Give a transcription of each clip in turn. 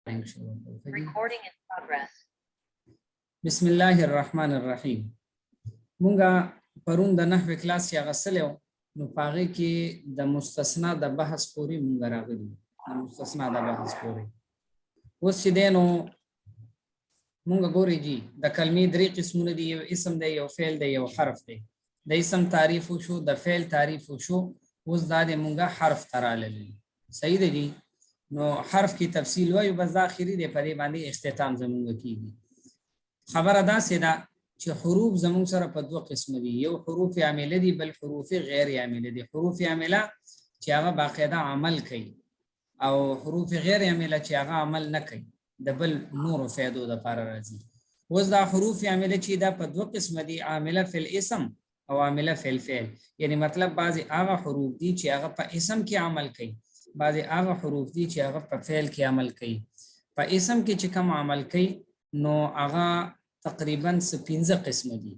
Recording in progress. بسم الله الرحمن الرحیم. مونږه پرون د نحوه کلاس چې غسلو نو پاغه کې د مستثنا د بحث پوری مونږ راغلي. د مستثنا د بحث پوری اوس چې دینو مونږ ګوري جی د کلمې درې قسمونه دي، یو اسم دی، یو فعل دی، یو حرف دی. د اسم تعریف شو، د فعل تعریف شو، اوس دا د مونږه حرف تراله. صحیح دی جی. نو حرف کی تفصیل وایو، بس دا اخیری دی په دې باندې اختتام زمونږ کیږي. خبره دا سیدا چې حروف زمون سره په دوه قسم دي، یو حروف عامله دي بل حروف غیر عامله دي. حروف عامله چې هغه باقاعده عمل کوي او حروف غیر عامله چې هغه عمل نه کوي، د بل نور فائدو د لپاره راځي. اوس دا حروف عامله چې دا په دوه قسم دي، عامله فی الاسم او عامله فی الفعل. یعنی مطلب بعضی هغه حروف دي چې هغه په اسم کې عمل کوي، بعضی هغه حروف دي چې هغه په فعل کې عمل کوي. په اسم کې چې کوم عمل کوي نو هغه تقریبا 15 قسم دي.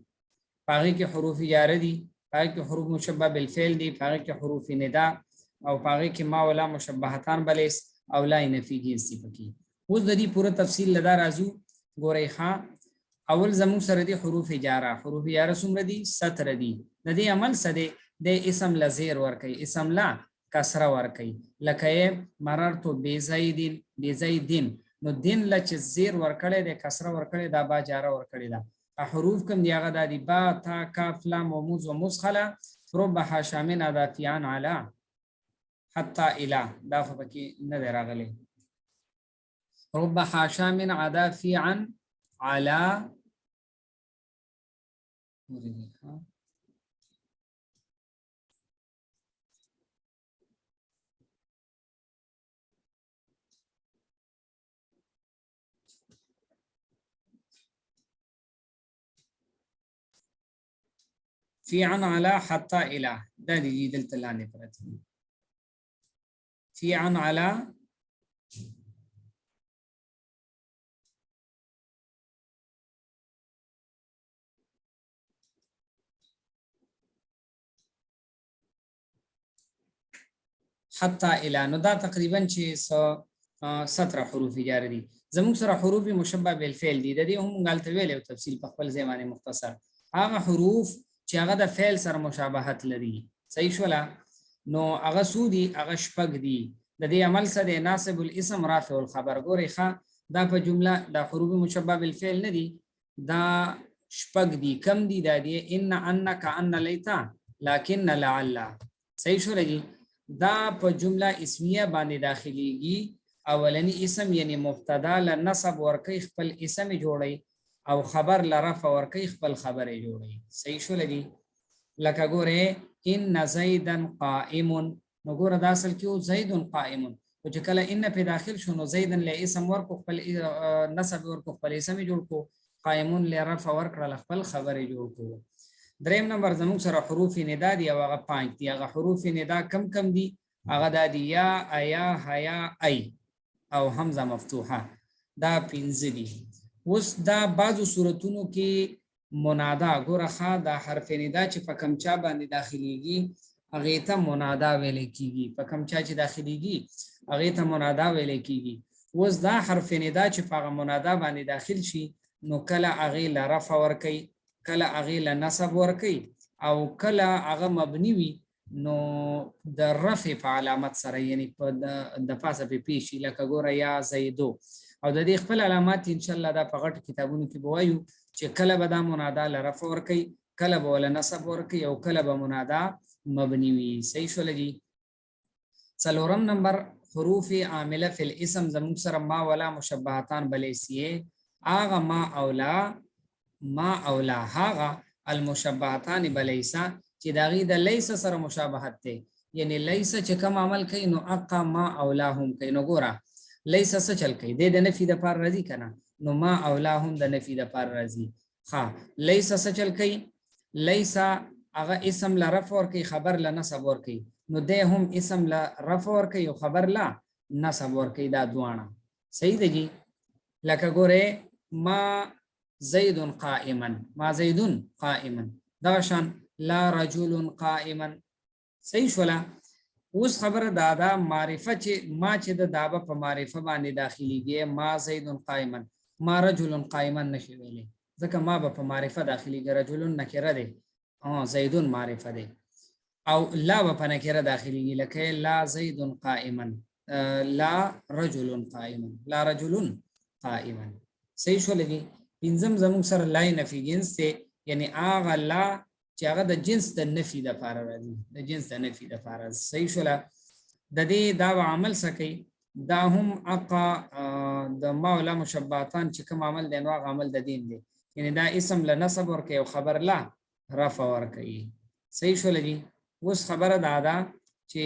پاره کې حروف جاره دي، پاره کې حروف مشبہ بالفعل دي، پاره کې حروف ندا او پاره کې ما ولا مشبہتان بلیس او لا نفی جنسی پکې. اوس د دې پوره تفصیل لدا راځو. ګورئ ښا، اول زمو سره دي حروف جاره. حروف جاره څومره دي؟ 17 دي. د دې عمل سره د اسم لزیر ور کوي، اسم لا کسره ور کوي. لکه مررت بزیدین، بزیدین نو دین لچ زیر ورکړی د کسره ورکړی دا با جاره ورکړی دا. حروف کوم دی هغه د با تا کاف لام و موز و مسخله رب حاشامن اضافیان علی حتی الی دا خو پکې نه دی راغلی. رب حاشامن اضافیان علی فی عن علا حتی الہ دا دی دلتا لانے پرتی. فی عن علا حتی الہ نو دا تقریبا 17 حروف جاری دی. زمون سره حروف مشبہ بالفعل دی. دا دی هم غلط ویل او تفصیل په خپل زمانه مختصر. هغه حروف چې هغه د فعل سره مشابهت لري، صحیح شولا؟ نو هغه سودی هغه شپږ دي. د دې عمل سره ناسب الاسم رافع الخبر. ګورئ ښا، دا په جمله د حروف مشبہ بالفعل نه دي، دا شپږ دي. کم دي؟ دا دي ان انک ان لیتا لکن لعل. صحیح شولا جی. دا په جمله اسمیه باندې داخليږي. اولنی اسم یعنی مبتدا ل نصب ورکی خپل اسم جوړي او خبر لرفع ورکی خپل خبر جوړي. صحیح شو لګي. لکه ګوره ان زیدن قائم، نو ګوره دا اصل کې زید قائم، او چې کله ان په داخل شو نو زیدن له اسم ورکو خپل نسب ورکو خپل اسم جوړ کو، قائم لرفع ورکړه خپل خبر جوړ کو. دریم نمبر زموږ سره حروف ندا دي او هغه 5 دي. هغه حروف ندا کم دي؟ هغه د یا ایا حیا ای او حمزه مفتوحه، دا 5 دي. اوس دا بعضو صورتونو کې منادا ګوره ښا، دا حرف ندا چې په کم چا باندې داخليږي هغه ته منادا ویل کیږي. په کم چا چې داخليږي هغه ته منادا ویل کیږي. اوس دا حرف ندا چې په منادا باندې داخل شي نو کله هغه لرفع ور کوي، کله هغه لنصب ور کوي، او کله هغه مبني وي نو د رفع په علامت سره، یعنی په د پاسه په پیشي. لکه ګوره یا زیدو، او د دې خپل علامات ان شاء الله دا په غټ کتابونو کې بوایو چې کله به دا منادا لرفع ور کوي، کله به ول نصب ور کوي، او کله به منادا مبني وي. صحیح شو لګي. څلورم نمبر حروف عامله فی الاسم زمون سره ما ولا مشبہتان بلیسیه. اغه ما اولا هاغه المشبہتان بلیسا چې داغي د لیس سره مشابهت ده، یعنی لیس چې کوم عمل کوي نو اقا ما اولاهم کوي. نو ګوره لیس څه چل کوي؟ د نفي د پار راځي کنه، نو ما اولاهم د نفي د پار راځي. ها لیس څه چل کوي؟ لیس هغه اسم ل رفع ور کوي، خبر ل نصب ور کوي. نو ده هم اسم ل رفع ور کوي او خبر ل نصب ور کوي. دا دوانه صحیح ده جی. لکه ګوره ما زید قائما، ما زید قائما، دا شان لا رجل قائما. صحیح شولا. اوس خبره دا معرفه چې ما چې د دابه په معرفه باندې داخليږي ما زید قائما ما رجل قائما نشي ویلې ځکه ما په معرفه داخليږي رجل نکره ده زید معرفه ده او لا په نکره داخليږي لکه لا زید قائما لا رجل قائما لا رجل قائما صحیح شو لګي پنځم زموږ سره لای نفي جنس ته یعنی اغه لا چې هغه د جنس د نفي د لپاره راځي د جنس د نفي د لپاره صحیح شو د دې دا عمل سکی دا هم اقا د مولا مشبعتان چې کوم عمل دی نو عمل د دین دی یعنی دا اسم له نسب ورکه او خبر لا رفع ورکه صحیح شو لګي اوس خبره دا چې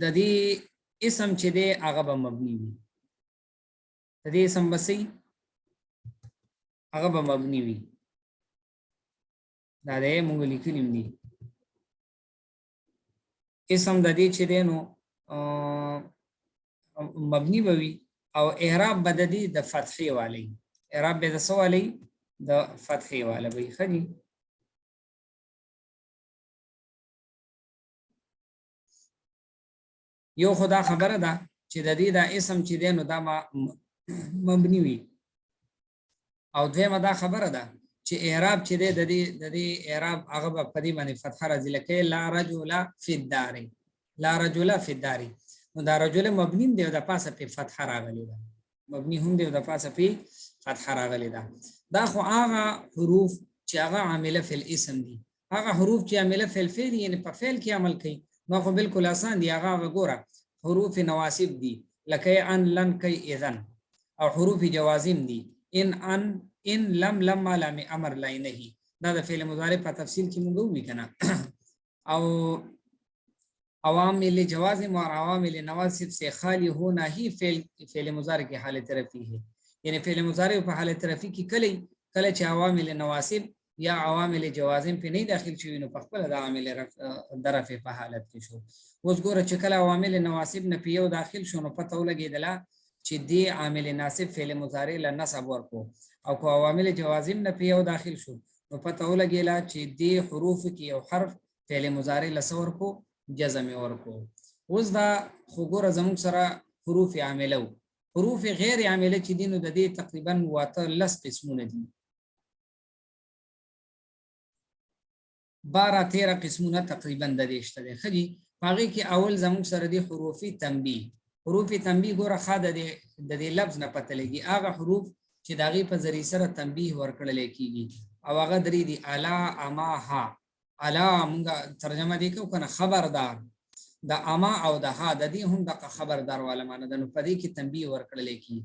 د دې اسم چې دی هغه به مبني وي د دې اسم بسې هغه به مبني وي دا دې مونږ لیکلیم دي اسم د دې چې دی نو مبني بوي او اعراب بددي د فتحي والی اعراب به د سوالي د فتحي والا به خدي یو خدا خبره ده چې د دې دا اسم چې دی نو دا مبني وي او دویمه دا خبره ده چې اعراب چې دی د دې اعراب هغه په دې باندې فتح راځي لکه لا رجل فی الدار لا رجل فی الدار نو دا رجل مبني دی او د پاسه په فتح راغلی ده مبني هم دی او د پاسه په فتح راغلی ده دا خو هغه حروف چې هغه عامله فی الاسم دي هغه حروف چې عامله فی الفعل یعنی په فعل کې عمل کوي نو خو بالکل آسان دي هغه وګوره حروف نواسب دي لکه ان لن کوي اذن او حروف جوازم دي ان لم لما لم امر لای نه دا د فعل مضارع په تفصیل کې موږ وی کنه او عوامل جوازم اور عوامل نواسب سے خالی ہونا ہی فعل مضارع کی حالت رفعی ہے یعنی فعل مضارع په حالت رفعی کې کله چې عوامل نواسب یا عوامل جوازم په نه داخل شوی نو په خپل د عامل رفع په حالت کې شو اوس ګوره چې کله عوامل نواسب نه پیو داخل شو نو پته ولګیدله چې دی عامل ناسب فعل مضارع له نصب ورکو او کو عوامل جوازم نه پیو داخل شو نو پته ولګیلا چې دی حروف کې یو حرف فعل مضارع لسور کو جزم ورکو اوس دا خو ګوره زموږ سره حروف عامله حروف غیر عامله چې دي نو د دې تقریبا واته لس قسمونه دي 12-13 قسمونه تقریبا د دې شته دي خدي هغه کې اول زموږ سره دي حروف تنبیه حروف تنبیه ګوره خاده د دې لفظ نه پته لګي هغه حروف چې داغي په ذریعہ سره تنبیه ورکړل کېږي او هغه درې دي الا اما ها الا موږ ترجمه دي کو کنه خبردار د اما او د ها د دې هم د خبردار والا معنی ده نو په دې کې تنبیه ورکړل کېږي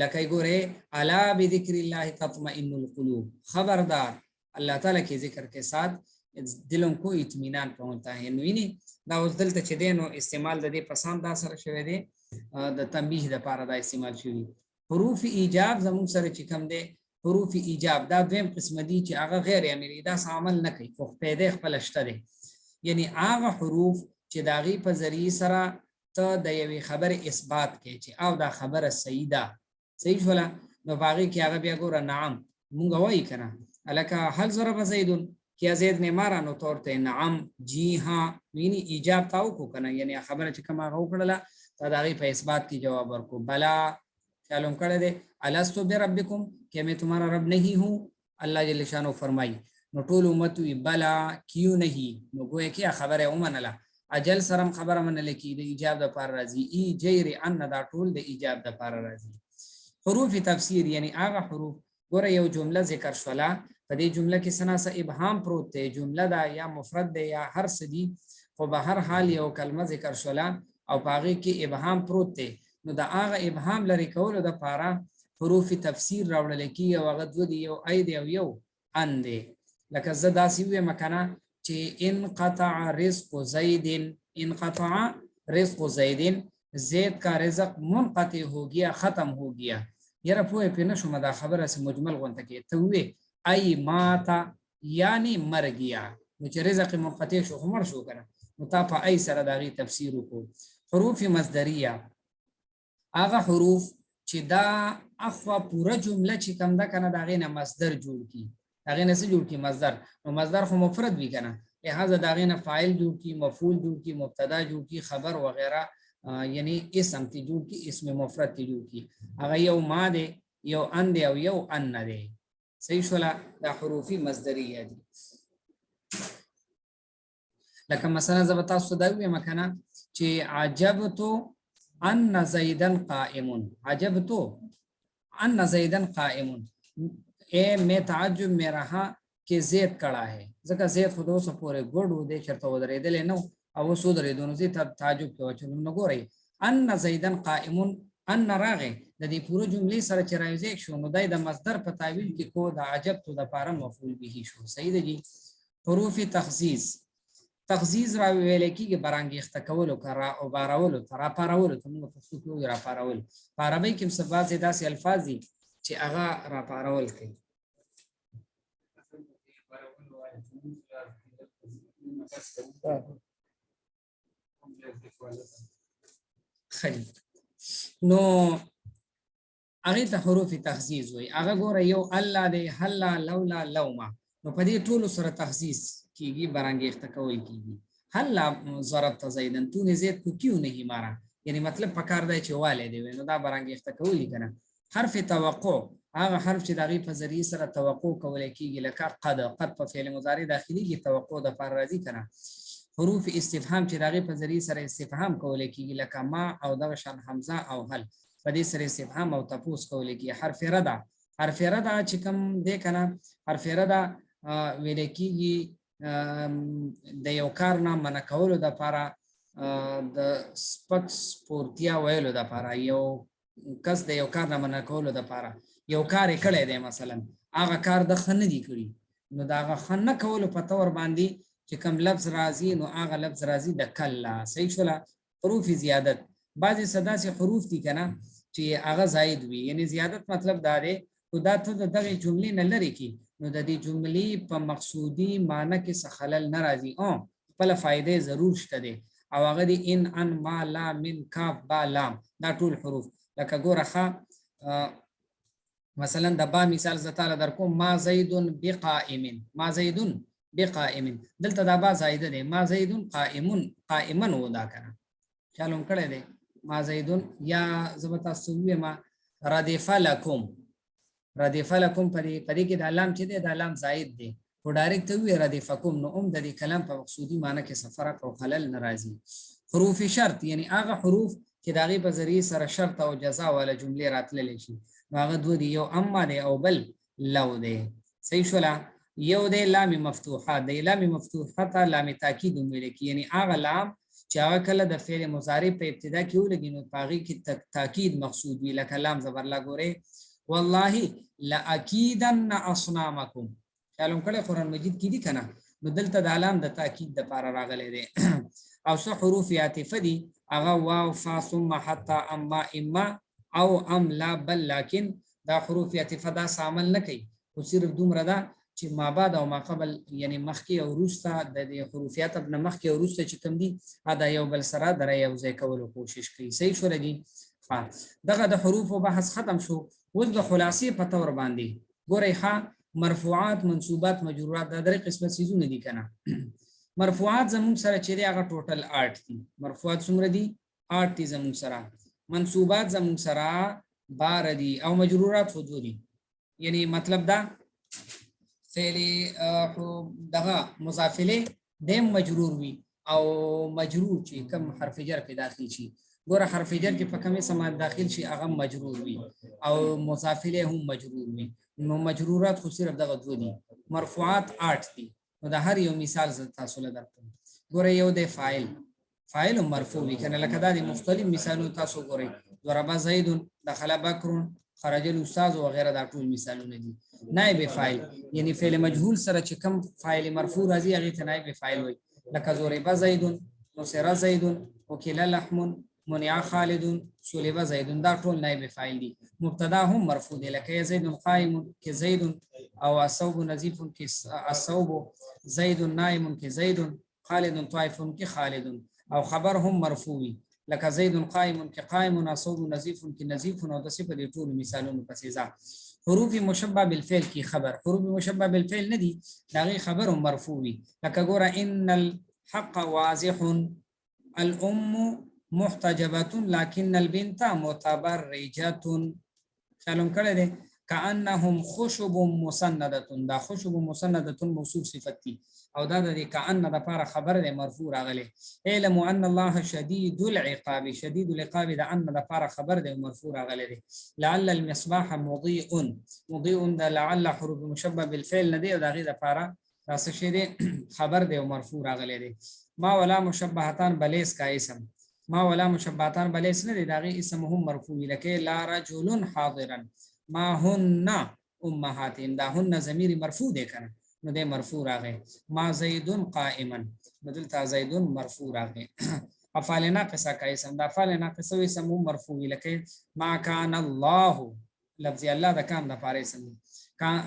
لکه ګوره الا بذکر الله تطمئن القلوب خبردار الله تعالی کے ذکر کے ساتھ دلوں کو اطمینان پہنچتا ہے نویني دا اوس دلته چې دینو استعمال د دې پسند دا سره شوی دی د تنبیه د پاره دا استعمال شوی حروف ایجاب زموږ سره چې کوم دی حروف ایجاب دا دویم قسم دي چې هغه غیر عملی دا عمل نه کوي خو پیدا خپل شته دي یعنی هغه حروف چې داغي په ذریعہ سره ته د یوې خبر اثبات کوي چې او دا خبره صحیح ده صحیح ولا نو باغی کې هغه بیا ګوره نعم مونږ وایي کنه الکه هل ضرب زید کیا زید نے مارا نو تورته نعم جی ها یعنی ایجاب تاو کو کنه یعنی خبره چې کومه وکړه دا داغي په اثبات کې جواب ورکو بلا خیالوم کړه دے الستو بربکم کہ میں تمہارا رب نہیں ہوں اللہ جل شانو فرمائی نو ټول امت وی بلا کیوں نہیں نو گویا کیا خبره ومنله اجل سرم خبره منله کی د ایجاب د پر راضی ای جیر ان دا ټول د ایجاب د پر راضی حروف تفسیر یعنی هغه حروف ګوره یو جمله ذکر شولا په دې جمله کې سناسه ابهام پروت دی جمله دا یا مفرد دی یا هر څه دی خو به هر حال یو کلمه ذکر شولا او پاغه کې ابهام پروت دی نو دا هغه ابهام لري کولو د پاره حروف تفسیر راوړل کی او هغه د یو اید او یو ان دی لکه زدا سی وې مکنه چې انقطع رزق زید انقطع رزق زید زید کا رزق منقطع हो गया ختم हो गया یره په پینه شو مدا خبره سه مجمل غونته کې ته وې ای ماتا یعنی مر گیا نو چې رزق منقطع شو عمر شو کنه نو تا په ای سره داغي تفسیر کو حروف مصدریه هغه حروف چې دا اخوا پورا جمله چې کوم دا کنه داغه نه مصدر جوړ کی داغه نه څه جوړ کی مصدر نو مصدر خو مفرد وی کنه لہذا داغه نه فاعل جوړ کی، مفعول جوړ کی، مبتدا جوړ کی، خبر وغیرہ یعنی اسم تی جوړ کی، اسم مفرد تی جوړ کی. هغه یو ما ده، یو ان ده او یو ان ده. صحیح شولا؟ دا حروفی مصدریه دي. لکه مثلا زه به تاسو دا وایم کنه چې عجبتو ان زیدن قائم، عجبتو ان زیدن قائم، اے میں تعجب میں رہا کہ زید کڑا ہے. ځکه زید خو دوسه پورې ګډ و دی چرته ودرېدل نه او وسو درېدونو زی ته تعجب کوي چې نو ګورئ ان زیدن قائم، ان راغه د دې پوره جملې سره چې راځي شو نو دای د مصدر په تعویل کې کو د عجبتو د پاره مفعول به شو. صحیح دی. حروف تخصیص، تخصیص را ویل کېږي برانګیخته کولو کرا او بارولو ترا پارولو ته موږ پښتو کې را پارول. په عربی کې سبا زیاده داسې الفاظ دي چې هغه را پارول کوي. خلی نو هغه ته حروف تخصیص وي. هغه ګوره یو الله دی، هلا، لولا، لوما. نو په دې ټولو سره تخصیص کیږي، برانګیخته کول کیږي. هلا ضربت زیدن، تو نه زید کو کیوں نہیں مارا، یعنی مطلب پکار دی چې والے دی نو دا برانګیخته کولی کنه. حرف توقع، هغه حرف چې دغه په ذریعہ سره توقع کول کیږي، لکه قد په فعل مضارع داخلي کې توقع د پر راځي کنه. حروف استفهام چې دغه په ذریعہ سره استفهام کول کیږي، لکه ما او د شان حمزه او هل په دې سره استفهام او تپوس کول کیږي. حرف ردا، حرف ردا چې کوم دی کنه، حرف ردا ویل کیږي د یو کار نه منع کولو د لپاره، د سپک سپورتیا ویلو د لپاره، یو کس د یو کار نه منع کولو د لپاره یو کار کړی دی مثلا هغه کار د خنه دی کړی نو دا هغه خنه کولو په تور باندې چې کوم لفظ راځي نو هغه لفظ راځي د کلا. صحیح شولا؟ حروف زیادت، بعضی صدا سي حروف دي کنه چې هغه زائد وي، یعنی زیادت مطلب دا دی خدا ته دغه جملې نه لري کی نو د دې جملې په مقصودی معنی کې څه خلل ناراضي او خپل فائدې ضرور شته دي. او هغه دي ان، ما، لا، من، کاف، با، لام، دا ټول حروف. لکه ګوره مثلا د با مثال ز تعالی در کوم، ما زیدون بقائم، ما زیدون بقائم، دلته دا با زائد دی، ما زیدون قائمون، قائما ودا کنه خیالوم کړی دی. ما زیدون یا زبتا سوی ما ردف لکم، ردف لکم پدې کې د علام چې دی د علام زائد دی او ډایرکټ وی ردفکم نو د دې کلام په مقصودی معنی کې سفرق او خلل ناراضي. حروف شرط یعنی هغه حروف چې داغه په ذریعہ سره شرط او جزاء ولا جملې راتللی شي نو هغه دوه دي، یو اما دی او بل لو دی. صحیح شولا؟ یو دی لام مفتوحه، دی لام مفتوحه ته لام تاکید ویل کی، یعنی هغه لام چې هغه کله د فعل مضارع په ابتدا کې ولګي نو پاغي کې تاکید مقصود وی، لکه لام زبر لا ګوره والله لاکیدن اصنامکم. خیالوم کړه قرآن مجید کې دي کنه نو دلته د علام د تاکید د پاره راغلي دي. او څو حروف عاطفه دي هغه واو، فا، ثم، حتا، اما، اما او ام، لا، بل، لكن دا حروف عاطفه دا عمل نه کوي خو صرف دومره ده چې ما بعد او ما قبل یعنی مخکې او وروسته د حروف عاطفه نه مخکې او وروسته چې کوم دي دا یو بل سره درې یو ځای کولو کوشش کوي. صحیح شو لګي؟ دغه د حروف او بحث ختم شو. اوس د خلاصې په تور باندې ګورئ ها، مرفوعات، منصوبات، مجرورات دا درې قسمه سيزونه دي کنه. مرفوعات زمون سره چې هغه ټوټل 8 دي. مرفوعات څومره دي؟ 8 دي زمون سره. منصوبات زمون سره 12 دي او مجرورات خو دي. یعنی مطلب دا فعل دغه مضاف الیه دیم مجرور وي او مجرور چې کوم حرف جر په داخل شي ګوره حرف جر کې په کومه سمات داخل شي هغه مجرور وي او مضاف الیه هم مجرور وي. نو مجرورات خو صرف دغه دوه دي. مرفوعات 8 دي. نو د هر یو مثال تاسو له درته ګوره یو د فاعل، فاعل مرفوع وي کنه لکه دا د مختلف مثالونو تاسو ګورئ. ضرب زید، دخل بکر، خرج الاستاذ وغیرہ دا ټول مثالونه دي. نائب فاعل یعنی فعل مجهول سره چې کوم فاعل مرفوع راځي هغه ته نائب فاعل وي، لکه ضرب زید، نصر زید، وکل لحم، منع خالد، سلب زید، دا ټول نائب فاعل دي. مبتدا هم مرفوع دي لکه زید قائم کې زید او الصوب نظیف کې الصوب، زید نائم کې زید، خالد طائف کې خالد. او خبر هم مرفوع وي لکه زید قائم کې قائم، اصوب نظیف کې نظیف، او د صفه د ټول مثالونو پسې ځه. حروف مشبہ بالفعل کی خبر، حروف مشبہ بالفعل ندی داغي خبر مرفوع وي. لکه ګوره ان الحق واضح، الام محتجبه لكن البنت متبرجه. خیالم کړی دی کأنهم خشب مسنده، دا خشب مسنده موصوف صفتی او دا د کأن د لپاره خبر دی مرفوع راغلی. علم ان الله شدید العقاب، شدید العقاب د ان د لپاره خبر دی مرفوع راغلی دی. لعل المصباح مضيء، مضيء د لعل حروف مشبہ بالفعل ندی او دا غي د لپاره راس شي دی خبر دی مرفوع راغلی دی. ما ولا مشبهتان بلیس کا اسم، ما ولا مشبهتان بلیس نه دی دا غي اسم هم مرفوع، لکه لا رجل حاضرا، ما هن امهاتهم، دا هن ضمیر مرفوع دی کنه نو دی مرفوع راغی. ما زید قائما، بدلتا زید مرفوع راغی. افعال ناقصه کا اسم، دا افعال ناقصه اسم مرفوع، لکه ما کان الله، لفظ الله دا کان دا پاره اسم کان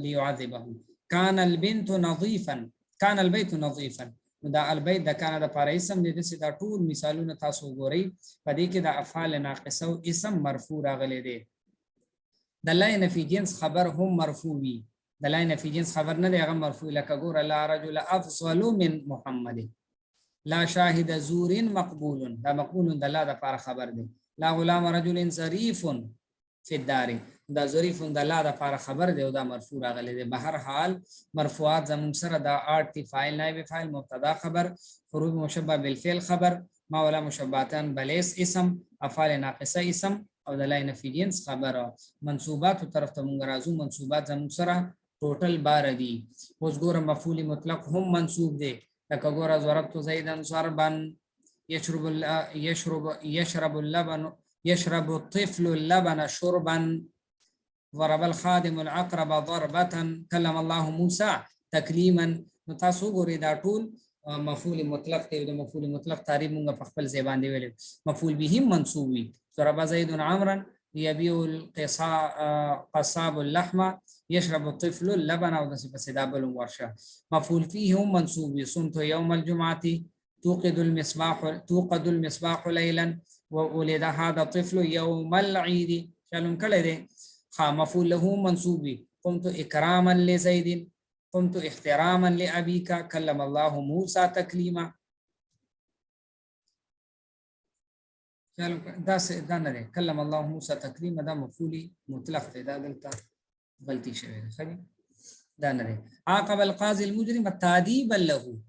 ليعذبهم. کان البنت نظيفا، کان البيت نظيفا، دا البيت دا کان دا پاره اسم دی. دسه دا ټول مثالونه تاسو ګورئ په دې کې دا افعال ناقصه اسم مرفوع راغلی دی. دلائل فی جنس خبر هم مرفوع وي، دلائل فی جنس خبر نه دی هغه مرفوع. لکه ګوره لا رجل افضل من محمد، لا شاهد زور مقبول، دا مقبول د الله د لپاره خبر دی. لا غلام رجل ظریف فی الدار، دا ظریف د الله د لپاره خبر دی او دا مرفوع راغلی دی. به هر حال مرفوعات زمون سره دا ارتی فاعل نائب فاعل مبتدا خبر، حروف مشبہ بالفعل خبر، ما ولا مشبهتان بلیس اسم، افعال ناقصه اسم او دلائل فی جنس خبر. منصوبات طرف ته مونږ راځو، منصوبات زموږ سره ټوټل 12 دي. اوس ګوره مفعول مطلق هم منصوب دی، لکه ګوره ضربت زیدا ضربا، يشرب اللبن، يشرب الطفل اللبن شربا، ضرب الخادم العقرب ضربة، كلم الله موسى تکلیما. نو تاسو ګورئ دا ټول مفعول مطلق دی. د مفعول مطلق تعریف مونږ په خپل ځبان دی ویل. مفعول به منصوب وي، ضرب زيد عمرا، يبيع القصاب اللحم، يشرب الطفل اللبن، او دسي پس دا بل ورشه. مفعول فيه هم منصوب، صمت يوم الجمعة، توقد المصباح ليلا، وولد هذا الطفل يوم العيد. خیالون کړی دی. مفعول له منصوب، قمت اكراما لزيد، قمت احتراما لأبيك، كلم الله موسى تكليما. دا نه دی کلم الله موسى تکلیما، دا مفعول مطلق دی، دا دلته غلطی شوی ده. خلی دا نه دی. عاقب القاضي المجرم تادیبا له،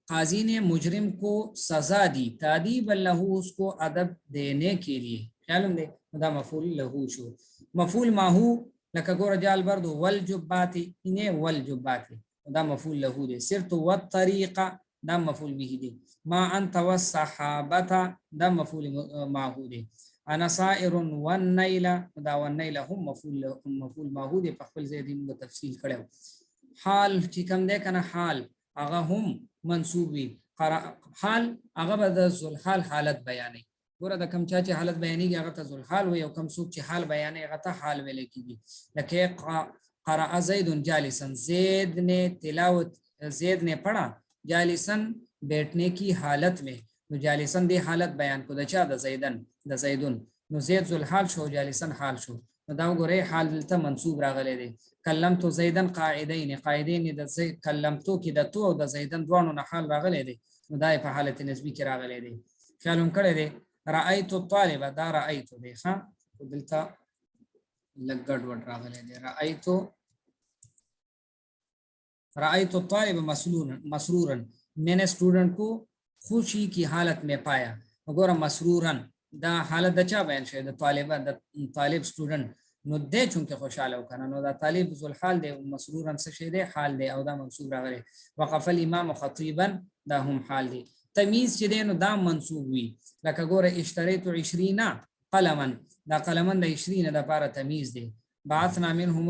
قاضی نے مجرم کو سزا دی، تادیبا له اس کو ادب دینے کے لیے. خیالم دی دا مفعول له شو. مفعول ما هو لکه ګوره جال برد والجبات، اینه والجبات دا مفعول له دی. سرت والطريقه دا مفعول به دی. ما انت والصحابه دا مفعول ما هو دی. انا سائر والنيل دا والنيل هم مفعول ما هو دی. په خپل ځای دی موږ تفصیل کړو. حال چې کوم دی کنه حال هغه هم منصوب وي. حال هغه به د ذل حال حالت بیانې. ګوره د کم چا چې حالت بیانېږي هغه ته ذل حال وي، او کم څوک چې حال بیانې هغه ته حال ویل کېږي. لکه قرأ زید جالسا، زید نے تلاوت، زید نے پڑھا جالسن بیٹھنے کی حالت میں. نو جالسن دی حالت بیان کو د چا د زیدن، د زیدون. نو زید ذل حال شو، جالسن حال شو. نو دا وګورئ حال دلته منصوب راغلی دی. کلمتو زیدن قاعدین، قاعدین د زید کلمتو کې د تو او د زیدن دوانو نه حال راغلی دی. نو دا په حالت نسبی کې راغلی دی. خیالون کړی دی. رأيت الطالب دا رأيت دی ښا دلته لګډ وډ راغلی دی. رأيت الطالب مسرورا، میں نے اسٹوڈنٹ کو خوشی کی حالت میں پایا. وګوره مسرورا دا حالت د چا بیان شوی؟ د طالب، د طالب اسټوډنټ. نو دی چونکه خوشاله وکنه نو دا طالب ذل حال دی، مسرورا څه شی دی؟ حال دی، او دا منصوب راغلی. وقف الامام خطیبا دا هم حال دی. تمیز چې دی نو دا منصوب وي. لکه ګوره اشتریت 20 قلما، دا قلمن د 20 د لپاره تمیز دی. بعثنا منهم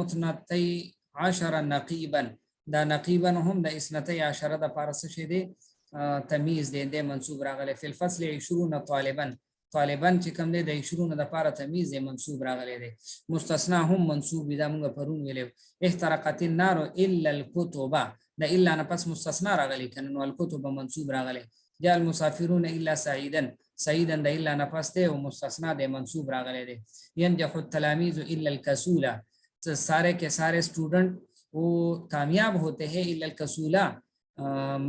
12 نقیبا، دا نقیبا هم د 12 د لپاره څه شی دی؟ تمیز دی، د منصوب راغلی. فی الفصل 20 طالبا، طالبان چې کوم دی د 20 د لپاره تمیز دی، منصوب راغلی دی. مستثنا هم منصوب دی، دا موږ پرون ویلو. احترقت النار الا الكتب، دا الا نه پس مستثنا راغلی کنه، نو الكتب منصوب راغلی. جاء المسافرون الا سعيدا، سعیدا د الا نفس ته او مستثنا د منصوب راغلی دی ينجح التلاميذ الا الكسول سارے کے سارے اسٹوڈنٹ وہ کامیاب ہوتے ہیں الا الكسول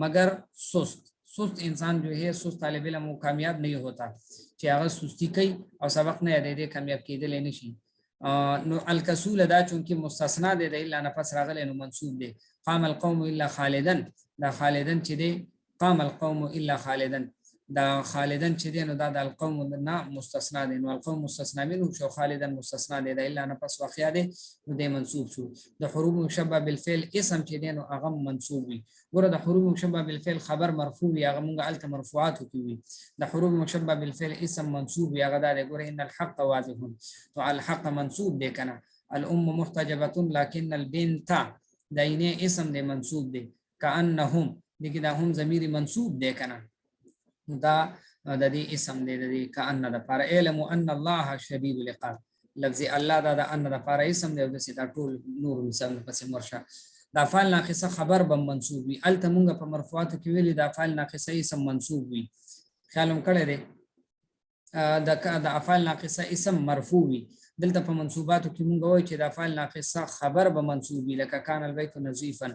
مگر سست انسان جو ہے سست طالب علم وہ کامیاب نہیں ہوتا چې هغه سستی کوي او سبق نه یادې دې کامیاب کېدل نه شي نو الکسول دا چونکی مستثنا دی د الا نفس راغلی نو منصوب دی قام القوم الا خالدا دا خالدا چې دی قام القوم الا خالدا دا خالدا چې دی نو دا د القوم نه مستثنا دی نو القوم مستثنا منه شو خالدا مستثنا دی د الا نفس واقعا دی نو دی منصوب شو د حروف مشبه بالفعل اسم چې دی نو هغه منصوب وي ګوره د حروف مشبه بالفعل خبر مرفوع وي هغه مونږ الته مرفوعات کوي د حروف مشبه بالفعل اسم منصوب وي هغه دا دی ګوره ان الحق واضح تو الحق منصوب دی کنه الام محتجبه لكن البنت داینه اسم دی منصوب دی کانهم دغه دا هم ضمیر منصوب دی کنه دا د دې اسم دی د دې کأن د پر علم ان الله شدید العقاب لفظ الله دا د ان د پر اسم دی د سیدا ټول نور مثال پس مرشه دا فعل ناقصه خبر به منصوب وي الته مونږ په مرفوعات کې ویلي دا فعل ناقصه اسم منصوب وي خیالم کړی دی د افعال ناقصه اسم مرفوع وي دلته په منصوباتو کې مونږ وایو چې د افعال ناقصه خبر به منصوب وي لکه کان البیت نظیفا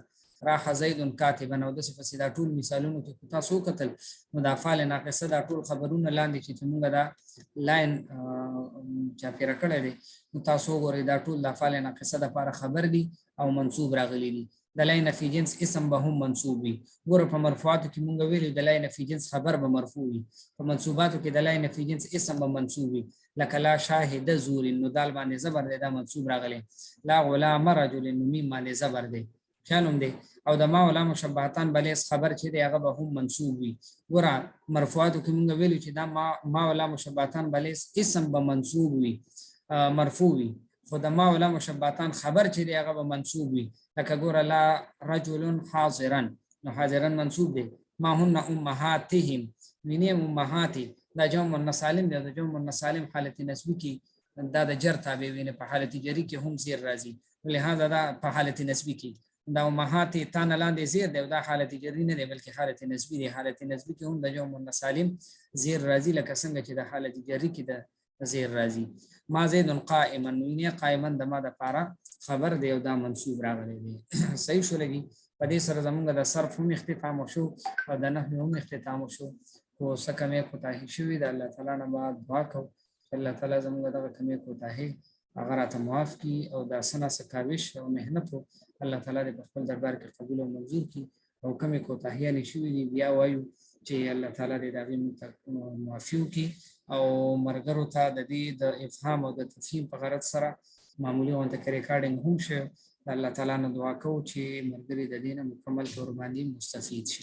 راح زید کاتبا او د صفه سیدا ټول مثالونو کې تاسو کتل نو د افعال ناقصه دا ټول خبرونه لاندې چې موږ دا لاین چا پیر کړی دی نو تاسو ګورئ دا ټول د افعال ناقصه د لپاره خبر دي او منصوب راغلي دي د لاین فی جنس اسم به هم منصوب وي ګوره په مرفوعاتو کې موږ ویلو د لاین فی جنس خبر به مرفوع وي په منصوباتو کې د لاین فی جنس اسم به منصوب وي لکه لا شاهد زور نو دال باندې زبر دی دا منصوب راغلی لا غلام رجل نو میم باندې زبر دی خیالوم دی او د ما ولا مشبهتان بلیس خبر چې دی هغه به هم منصوب وي ګوره مرفوعاتو کې موږ ویلو چې دا ما ولا مشبهتان بلیس اسم به منصوب وي مرفوع وي خو د ما ولا مشبهتان خبر چې دی هغه به منصوب وي لکه ګوره لا رجل حاضرا نو حاضرا منصوب دی ما هن امهاتهم ویني امهاتی دا جمع منصالم دی د جمع منصالم حالت نسبی کې دا د جر تابع ویني په حالت جری کې هم زیر راځي لہذا دا په حالت نسبی کې دا امهاتی تان لاندې زیر دی دا حالت جری نه دی بلکې حالت نسبی دی حالت نسبی کې هم د جمع منصالم زیر راځي لکه څنګه چې د حالت جری کې د زیر راځي ما زید قائما ویني قائما د ما د پاره خبر دی او دا منصوب راغلی دی صحیح شو لګي په دې سره زمونږ د صرف هم اختتام شو او د نحو هم اختتام شو او سکمه کوتاهی شوی د الله تعالی نه بعد دعا کو الله تعالی زمونږ د کمې کوتاهی هغه راته معاف کی او د سنا سکاوش او مهنت الله تعالی د خپل دربار کې قبول او منظور کی او کمې کوتاهی نشوي دی بیا وایو چې الله تعالی دې دغه معافیو کی او مرګرو ته د دې د افهام او د تفهیم په غرض سره معمولی وانت کې ریکارډینګ هم شو الله تعالی نه دعا کوو چې مرګري د دینه مکمل تور باندې مستفید شي